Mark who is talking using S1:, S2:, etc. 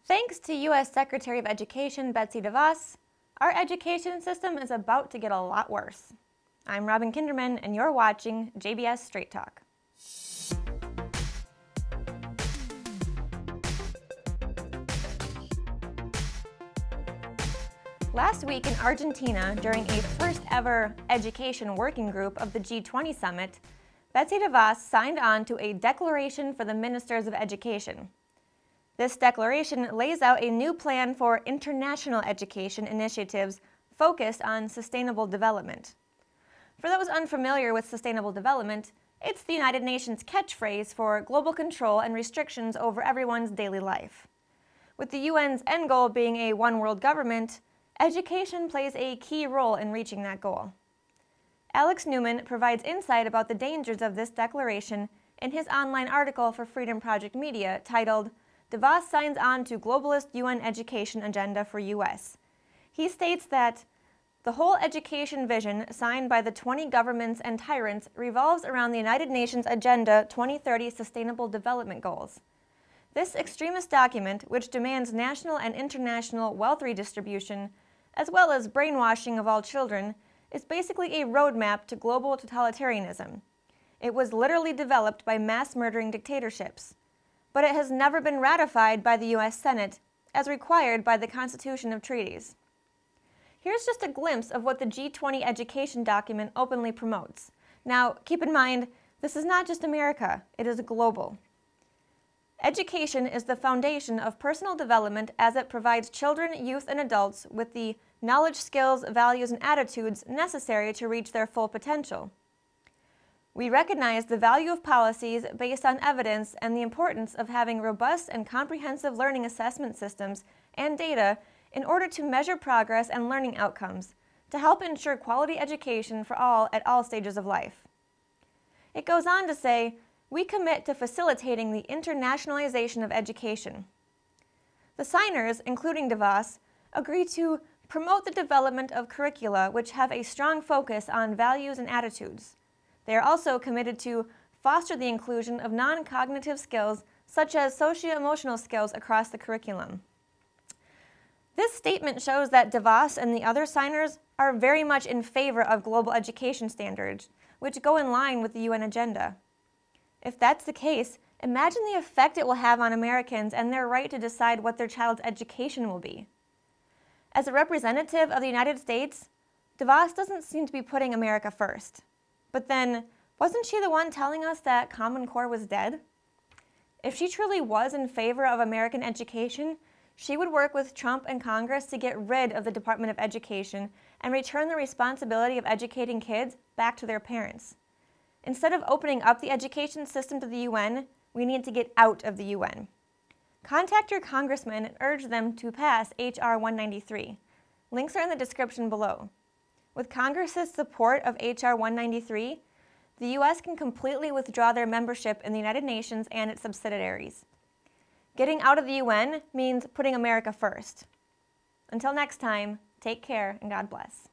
S1: Thanks to U.S. Secretary of Education Betsy Devos, our education system is about to get a lot worse. I'm Robin Kinderman, and you're watching JBS Straight Talk. Last week in Argentina, during a first-ever education working group of the G20 summit, Betsy Devos signed on to a declaration for the ministers of education. This declaration lays out a new plan for international education initiatives focused on sustainable development. For those unfamiliar with sustainable development, it's the United Nations catchphrase for global control and restrictions over everyone's daily life. With the UN's end goal being a one-world government, education plays a key role in reaching that goal. Alex Newman provides insight about the dangers of this declaration in his online article for Freedom Project Media titled, "Devos signs on to Globalist UN Education Agenda for U.S." He states that the whole education vision signed by the 20 governments and tyrants revolves around the United Nations Agenda 2030 Sustainable Development Goals. This extremist document, which demands national and international wealth redistribution, as well as brainwashing of all children, is basically a roadmap to global totalitarianism. It was literally developed by mass-murdering dictatorships, but it has never been ratified by the U.S. Senate, as required by the Constitution of Treaties. Here's just a glimpse of what the G20 education document openly promotes. Now, keep in mind, this is not just America, it is global. Education is the foundation of personal development as it provides children, youth, and adults with the knowledge, skills, values, and attitudes necessary to reach their full potential. We recognize the value of policies based on evidence and the importance of having robust and comprehensive learning assessment systems and data in order to measure progress and learning outcomes to help ensure quality education for all at all stages of life. It goes on to say, we commit to facilitating the internationalization of education. The signers, including Devos, agree to promote the development of curricula which have a strong focus on values and attitudes. They are also committed to foster the inclusion of non-cognitive skills such as socio-emotional skills across the curriculum. This statement shows that Devos and the other signers are very much in favor of global education standards, which go in line with the UN agenda. If that's the case, imagine the effect it will have on Americans and their right to decide what their child's education will be. As a representative of the United States, Devos doesn't seem to be putting America first. But then, wasn't she the one telling us that Common Core was dead? If she truly was in favor of American education, she would work with Trump and Congress to get rid of the Department of Education and return the responsibility of educating kids back to their parents. Instead of opening up the education system to the UN, we need to get out of the UN. Contact your congressman and urge them to pass H.R. 193. Links are in the description below. With Congress's support of H.R. 193, the U.S. can completely withdraw their membership in the United Nations and its subsidiaries. Getting out of the UN means putting America first. Until next time, take care and God bless.